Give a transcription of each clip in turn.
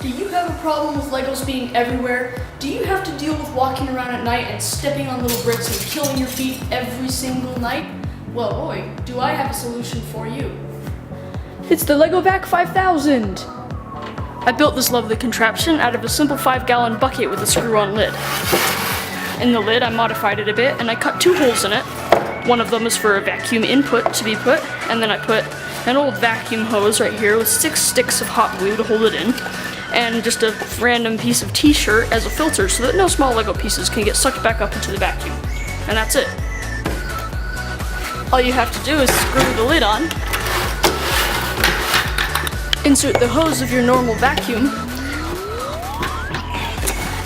Do you have a problem with Legos being everywhere? Do you have to deal with walking around at night and stepping on little bricks and killing your feet every single night? Well, boy, do I have a solution for you. It's the Lego Vac 5000! I built this lovely contraption out of a simple 5-gallon bucket with a screw-on lid. In the lid, I modified it a bit and I cut 2 holes in it. One of them is for a vacuum input to be put, and then I put an old vacuum hose right here with 6 sticks of hot glue to hold it in, and just a random piece of t-shirt as a filter so that no small Lego pieces can get sucked back up into the vacuum. And that's it. All you have to do is screw the lid on, insert the hose of your normal vacuum,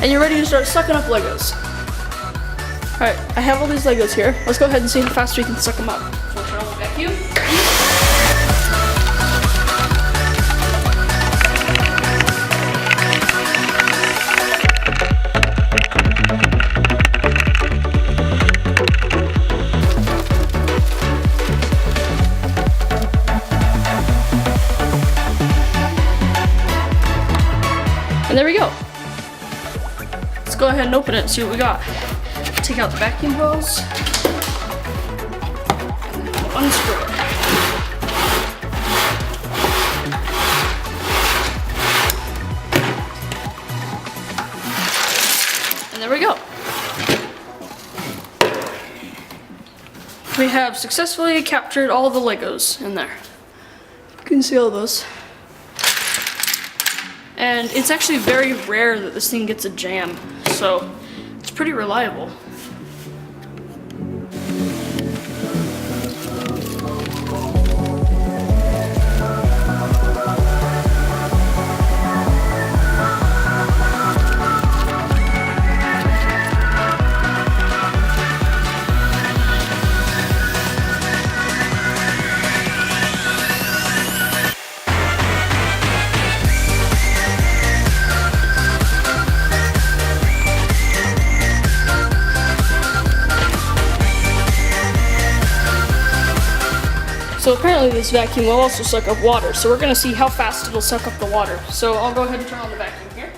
and you're ready to start sucking up Legos. Alright, I have all these Legos here. Let's go ahead and see how fast we can suck them up. So we'll turn on the vacuum. And there we go. Let's go ahead and open it and see what we got. Take out the vacuum hose. Unscrew it. And there we go. We have successfully captured all the Legos in there. You can see all those. And it's actually very rare that this thing gets a jam, so it's pretty reliable. So apparently this vacuum will also suck up water, so we're gonna see how fast it'll suck up the water. So I'll go ahead and turn on the vacuum here.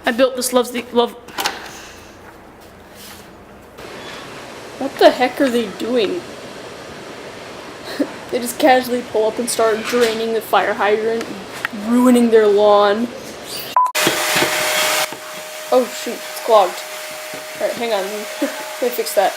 I built this What the heck are they doing? They just casually pull up and start draining the fire hydrant, ruining their lawn. Oh shoot, it's clogged. Alright, hang on, let me fix that.